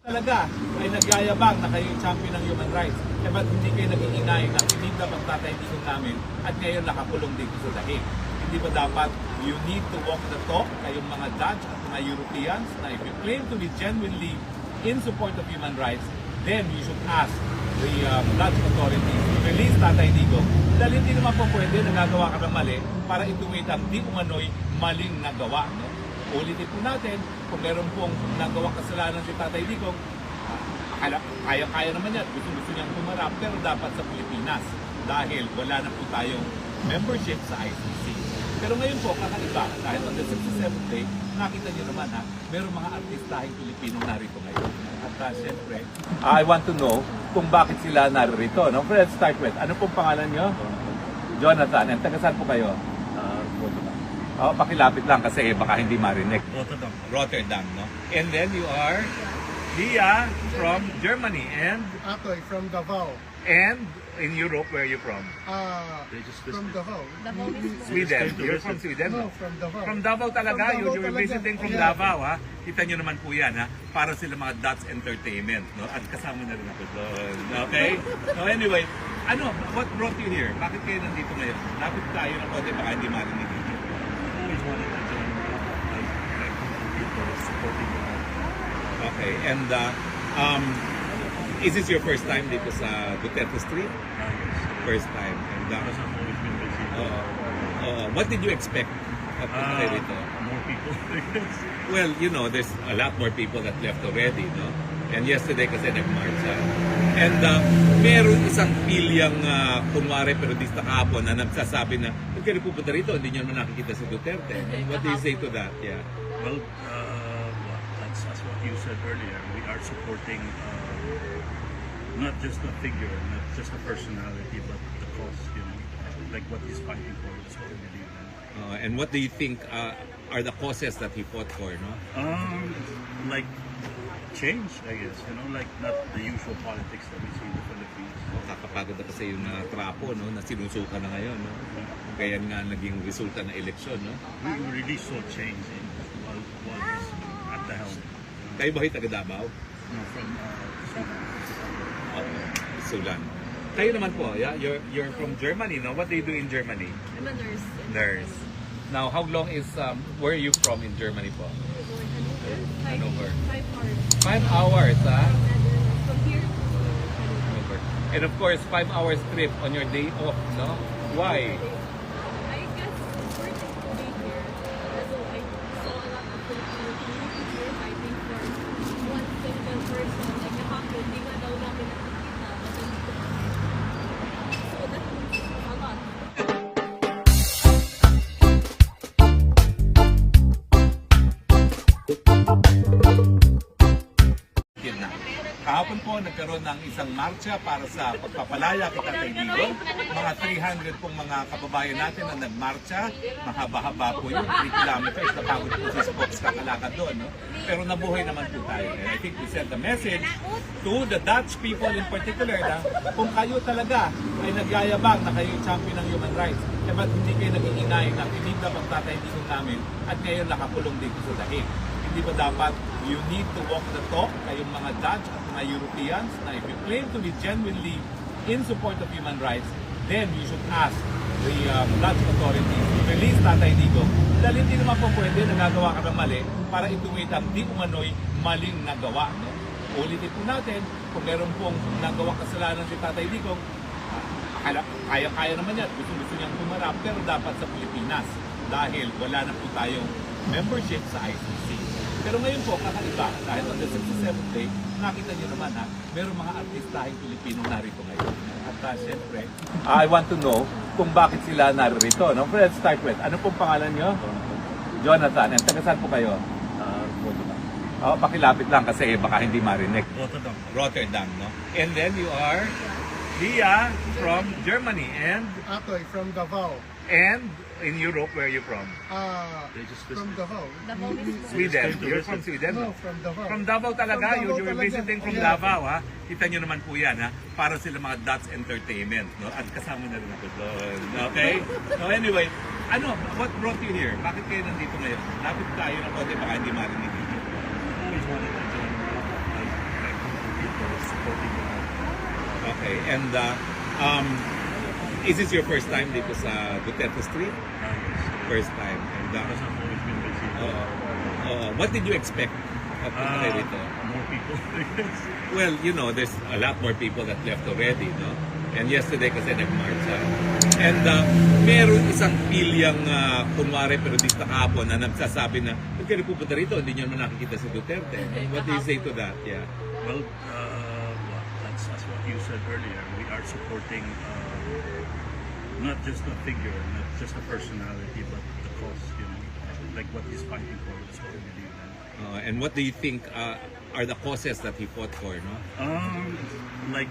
Talaga ay nagyayabang na kayo yung champion ng human rights. Eh ba't hindi kayo nag-iingay na tinignan ang tatay digong namin at ngayon nakakulong dito sa dahig? Hindi ba dapat you need to walk the talk, kayong mga Dutch at mga Europeans, na if you claim to be genuinely in support of human rights, then you should ask the Dutch authorities to release Tatay Digong. Dahil hindi naman po pwede nagagawa ka ng mali para ituwid ang di umano'y maling nagawa. No? Ulitin po natin, kung meron pong nagawa kasalanan si Tatay Digong, kaya naman yan, gusto niyang pumarap, pero dapat sa Pilipinas dahil wala na po tayong membership sa ICC. Pero ngayon po, kakaiba, dahil on the 67th day, nakita niyo naman ha, meron mga artistahing Pilipino narito ngayon. At syempre, I want to know kung bakit sila narito. No? Let's start with, ano pong pangalan niyo? Jonathan. And taga saan po kayo? Oh, pakilapit lang kasi baka hindi marinig. Rotterdam, no? And then you are Leah from Germany and Atoy from Davao. and in Europe, where are you from? From Davao. Sweden. You're from Sweden? No, from Davao. From Davao talaga? From Davao You're talaga. visiting from Yeah. Davao, ha? Kita nyo naman po yan, ha? Para sila mga Dutch Entertainment, no? At kasama na rin ako doon. Okay? So anyway, what brought you here? Bakit kayo nandito ngayon? Lapit tayo ng konti, baka hindi marinig dito. Always wanted to join like people supporting the Okay, and is this your first time dito sa Duterte Street? First time. And because I've always been busy. what did you expect at punta rito? More people. Well, you know, there's a lot more people that left already, no? And yesterday kasi nag-marcha. And meron isang pilyang kunwari periodista kahapon na nagsasabi na huwag kayo pupunta rito, hindi nyo naman nakikita si Duterte. What do you say to that? Yeah. Well, that's as what you said earlier. We are supporting not just a figure, not just a personality, but the cause. You know, like what he's fighting for. That's what we believe in. And what do you think are the causes that he fought for, no? Like change, I guess. You know, like not the usual politics that we see in the Philippines. Kakapagod na kasi yung trapo, no? Na sinusuka na ngayon, no? Kaya nga naging resulta ng eleksyon, no? We really saw change in while he's at the helm. Kayo ba kayo taga Davao? No, from Sulan. Kayo naman po, yeah? You're from Germany, no? What do you do in Germany? I'm a nurse. Nurse. Now, how long is, where are you from in Germany po? Hanover. 5 hours. 5 hours, ha? From here to Hanover. And of course, 5 hours trip on your day off, no? Why? I guess work is today here. So I saw a lot of Filipino community here fighting for one single person. Like kahapon, hindi nga daw namin nakikita. So that means a lot. Yun na. Kahapon po nagkaroon ng isang marcha para sa pagpapalaya kay Tatay Digong. Mga 300 pong mga kababayan natin na nagmarcha. Mahaba-haba po yun, 3 kilometers. Napagod po si Spokes kakalakad doon. No? Pero nabuhay naman po tayo. And I think we sent the message to the Dutch people in particular na kung kayo talaga ay nagyayabang na kayo yung champion ng human rights, eh ba't hindi kayo nag-iingay na tinignan ang Tatay Digong namin at ngayon nakakulong dito sa dahig? Hindi ba dapat you need to walk the talk, kayong mga Dutch at mga Europeans, na if you claim to be genuinely in support of human rights, then you should ask the Dutch authorities to release Tatay Digong. Dahil hindi naman po pwede nagagawa ka ng mali para ituwid ang di umano'y maling nagawa. No? Ulitin po natin, kung meron pong nagawa kasalanan si Tatay Digong, kaya naman yan, gusto niyang pumarap, pero dapat sa Pilipinas dahil wala na po tayong membership sa ICC. Pero ngayon po, kakaiba, dahil on the 67th day, nakita niyo naman ha, meron mga artistahing Pilipino narito ngayon. At syempre, I want to know kung bakit sila narito. No? Let's start with, ano pong pangalan niyo? Jonathan. And taga saan po kayo? Oh, pakilapit lang kasi baka hindi marinig. Rotterdam, no? And then you are Leah from Germany and Atoy from Davao. and in Europe, where are you from? From Davao. Davao is Sweden. You're from Sweden, No, no? from Davao. From Davao talaga? From Davao You're talaga. visiting from Yeah. Davao, ha? Kita nyo naman po yan, ha? Para sila mga Dutch Entertainment, no? At kasama na rin ako doon. Okay? So anyway, what brought you here? Bakit kayo nandito ngayon? Lapit tayo ng konti, baka hindi marinig dito. Always wanted to join Okay. And is this your first time dito sa Duterte Street? First time. And Because I've always been busy. what did you expect at dito? More people, I guess. Well, you know, there's a lot more people that left already, no? And yesterday kasi nagmarcha. And meron isang pilyang kunwari periodista kahapon na nagsasabi na huwag kayo pupunta rito, hindi nyo naman nakikita si Duterte. What do you say to that? Yeah. Well, that's what you said earlier. We are supporting not just a figure, not just a personality, but the cause, you know, like what he's fighting for. That's what we believe in. And what do you think are the causes that he fought for, no? Like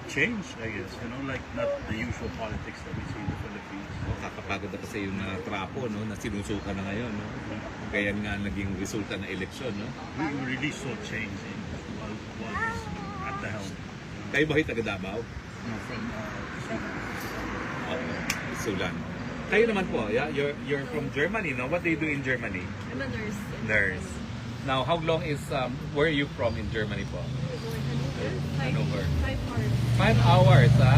change, I guess, you know, like not the usual politics that we see in the Philippines. Kakapagod na kasi yung trapo, no? Na sinusuka na ngayon, no? Kaya nga naging resulta ng eleksyon, no? We really saw change in while he's at the helm. Kayo ba kayo taga Davao? From Sulan. Kayo naman po, yeah? You're from Germany, no? What do you do in Germany? I'm a nurse. Nurse. Now, how long is, where are you from in Germany po? Hanover. 5 hours. 5 hours, ha?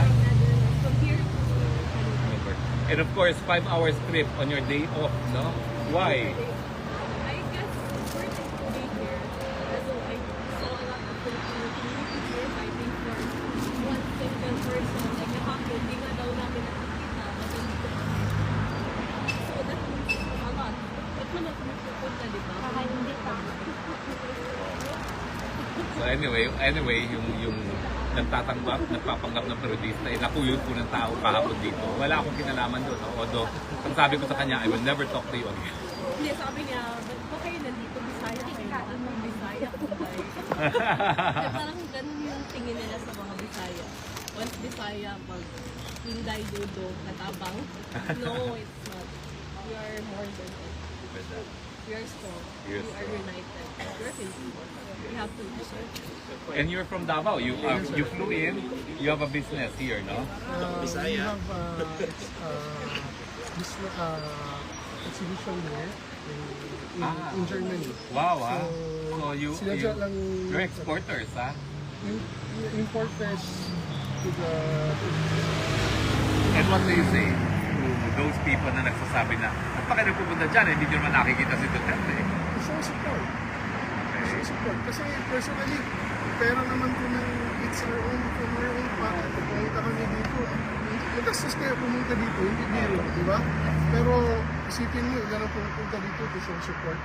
From here to Hanover. Hanover. And of course, 5 hours trip on your day off, no? Why? I guess it's worth it to be here. Also, I saw a lot of Filipino community here fighting for one single person. Like kahapon, di nga daw namin nakikita. Kasi dito kami. So that means a lot. Ba't naman kami pupunta, di ba? Hindi pa. So anyway, yung nagpapanggap ng periodista, nakuyod po ng tao kahapon dito. Wala akong kinalaman doon. Although, ang sabi ko sa kanya, I will never talk to you again. Hindi, sabi niya, ba't ba kayo nandito? Bisaya kayo. Anong Bisaya po kayo? Parang ganun yung tingin nila sa mga Bisaya. Once Bisaya, pag Hinday, Dudo, Katabang. No, it's not. We are more than it. We are strong. You're We are united. We're Filipino. We have to deserve. And you're from Davao. You flew in. You have a business here, no? We have this exhibition here in Germany. Wow, ha? So, So sinadya lang you're exporters, ha? importers to the And what do you say to those people na nagsasabi na at pa kayo nagpupunta dyan, hindi nyo naman nakikita si Duterte? gusto support. Gusto support. Kasi personally, pera naman ko ng it's our own from our own pocket. Pumunta kami dito. Magastos kayo pumunta dito, hindi biro, di ba? Pero isipin mo, gano'n pumunta dito to show support.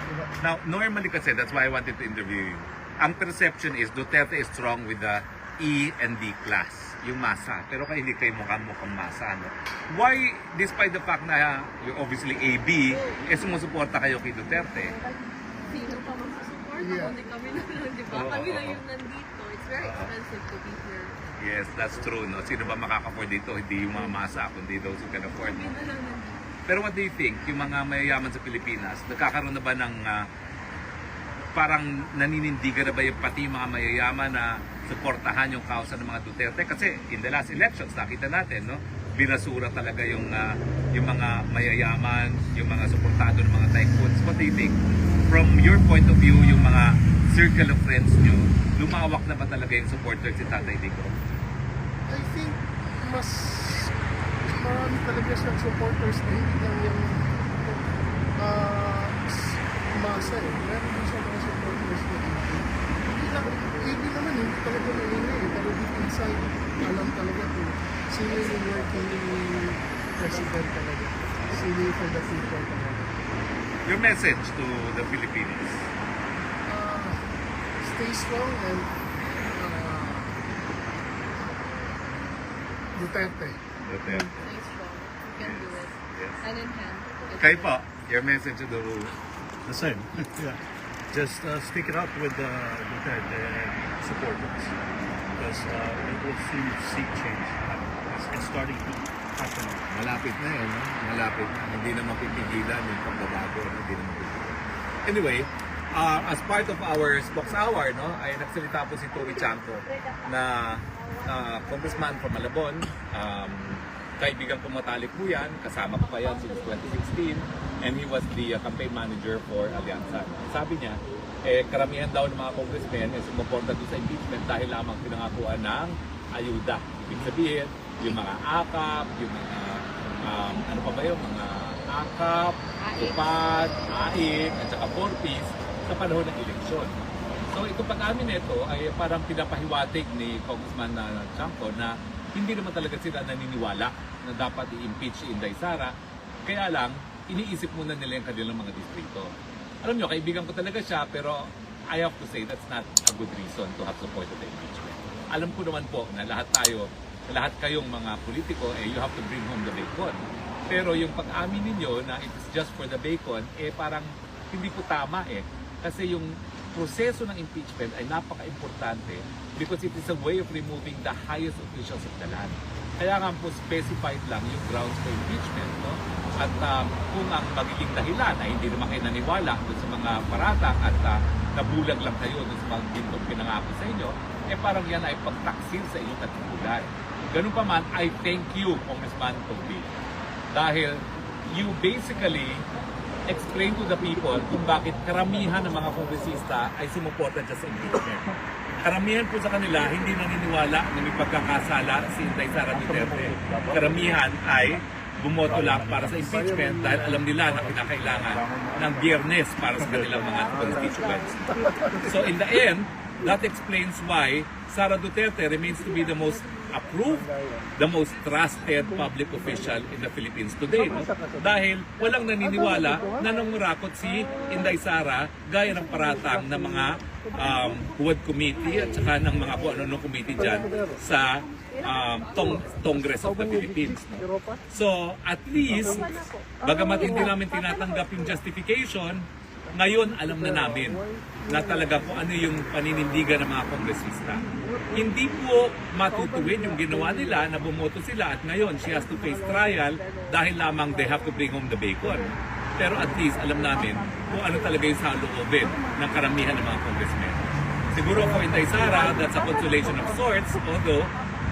Diba? Now, normally kasi, that's why I wanted to interview you. Ang perception is Duterte is strong with the E and D class, yung masa. Pero kayo hindi kayo mukhang masa, no? Why, despite the fact na you're obviously AB, sumusuporta kayo kay Duterte? Sino pa magsusupport? Yeah. Kundi kami na lang, di ba? Oo, Kami na oo. yung nandito. It's very expensive to be here. Yes, that's true, no? Sino ba makaka-afford dito? Hindi yung mga masa, kundi those who can afford, Kami no? na lang nandito. Pero what do you think? Yung mga mayayaman sa Pilipinas, nagkakaroon na ba ng parang naninindigan na ba yung pati yung mga mayayaman na suportahan yung kausa ng mga Duterte? Kasi in the last elections, nakita natin, no? Binasura talaga yung mga mayayaman, yung mga suportado ng mga tycoons. What do you think? From your point of view, yung mga circle of friends nyo, lumawak na ba talaga yung supporters si Tatay Dico? I think mas marami talaga siyang supporters na hindi lang yung masa eh. Meron din siya mga supporters na hindi lang, hindi naman hindi talaga maingay eh. Pero deep inside, alam talaga kung sino yung working president talaga. Sino yung for the people talaga. Your message to the Filipinos? Stay strong and Duterte. Duterte. Stay strong. You can do it. Yes. Hand in hand. Kayo po, your message to the the same. Yeah. Just stick it out with Duterte and support us. Because it will soon see change happen. It's starting to happen. Malapit na yun, no? Malapit na. Hindi na mapipigilan yung pagbabago, no? Hindi na mapipigilan. Anyway, as part of our Spokes Hour, no, ay nagsalita po si Toby Chanco na congressman from Malabon. Kaibigan ko matalik po yan. Kasama ko pa yan since 2016. And he was the campaign manager for Alianza. Sabi niya, karamihan daw ng mga congressmen ay sumuporta doon sa impeachment dahil lamang pinangakuan ng ayuda. Ibig sabihin, yung mga AKAP, yung mga, ano pa ba yung mga AKAP, UPAD, AIC, at saka 4Ps sa panahon ng eleksyon. So ito pag-amin nito ay parang pinapahiwatig ni Congressman Chanco na hindi naman talaga sila naniniwala na dapat i-impeach si Inday Sara. Kaya lang, iniisip muna nila yung kanilang mga distrito. Alam nyo, kaibigan ko talaga siya, pero I have to say that's not a good reason to have supported the impeachment. Alam ko naman po na lahat kayong mga politiko, you have to bring home the bacon. Pero yung pag-amin ninyo na it is just for the bacon, parang hindi po tama Kasi yung proseso ng impeachment ay napaka-importante because it is a way of removing the highest officials of the land. Kaya nga po specified lang yung grounds for impeachment, no? At kung ang magiging dahilan ay hindi naman kayo naniwala doon sa mga paratang at nabulag lang kayo doon sa mga bintong pinangako sa inyo, parang yan ay pagtaksil sa inyong katungkulan. Ganun pa man, I thank you, Congressman Toby, dahil you basically explain to the people kung bakit karamihan ng mga kongresista ay sumuporta dyan sa impeachment. Karamihan po sa kanila hindi naniniwala na may pagkakasala si Inday Sara Duterte. Karamihan ay bumoto lang para sa impeachment dahil alam nila na kinakailangan ng Biyernes para sa kanilang mga constituents. So in the end, that explains why Sara Duterte remains to be the most approved, the most trusted public official in the Philippines today. No? Dahil walang naniniwala na nangurakot si Inday Sara gaya ng paratang ng mga Huwad Committee at saka ng mga kung ano committee dyan sa Congress of the Philippines. No? So at least, bagamat hindi namin tinatanggap yung justification, ngayon alam na namin na talaga kung ano yung paninindigan ng mga kongresista. Hindi po matutuwid yung ginawa nila na bumoto sila at ngayon she has to face trial dahil lamang they have to bring home the bacon. Pero at least alam namin kung ano talaga yung saloobin ng karamihan ng mga congressmen. Siguro for Inday Sara, that's a consolation of sorts, although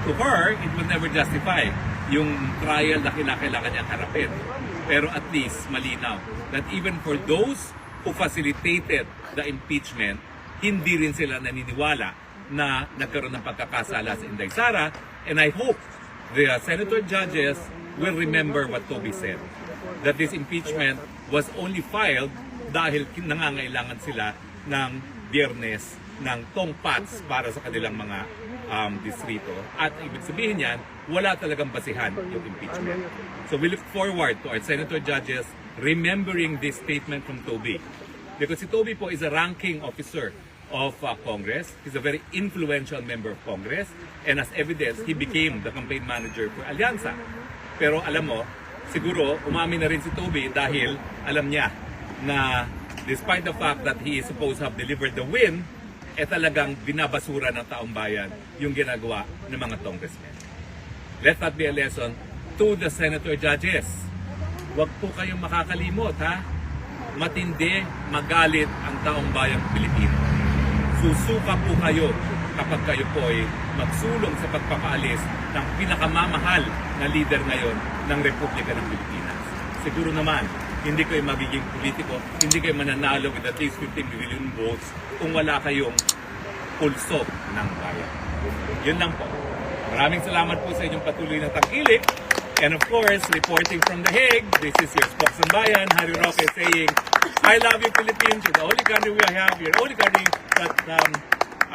to her, it would never justify yung trial na kailangan niyang harapin. Pero at least malinaw that even for those who facilitated the impeachment, hindi rin sila naniniwala na nagkaroon ng pagkakasala sa Inday Sara. And I hope the senator judges will remember what Toby said, that this impeachment was only filed dahil nangangailangan sila ng Biyernes ng tongpats para sa kanilang mga distrito. At ibig sabihin yan, wala talagang basihan yung impeachment. So we look forward to our senator judges remembering this statement from Toby. Because si Toby po is a ranking officer of Congress. He's a very influential member of Congress. And as evidence, he became the campaign manager for Alianza. Pero alam mo, siguro umamin na rin si Toby dahil alam niya na despite the fact that he is supposed to have delivered the win, talagang binabasura ng taong bayan yung ginagawa ng mga congressmen. Let that be a lesson to the senator judges. Huwag po kayong makakalimot, ha? Matindi, magalit ang taong bayang Pilipino. Susuka po kayo kapag kayo po ay magsulong sa pagpapaalis ng pinakamamahal na leader ngayon ng Republika ng Pilipinas. Siguro naman, hindi kayo magiging politiko, hindi kayo mananalo with at least 15 million votes kung wala kayong pulso ng bayan. Yun lang po. Maraming salamat po sa inyong patuloy na tangkilik. And of course, reporting from The Hague, this is your spokesman, Harry Roque, saying, I love you, Philippines. You're the only country we have. You're the only country that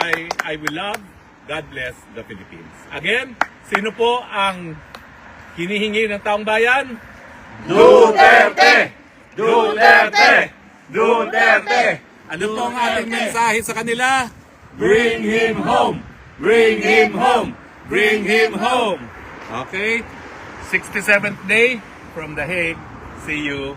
I will love. God bless the Philippines. Again, sino po ang hinihingi ng taong bayan? Duterte! Duterte! Duterte! Ano po ang ating mensahe sa kanila? Bring him home! Bring him home! Bring him home! Okay? 67th day from The Hague. See you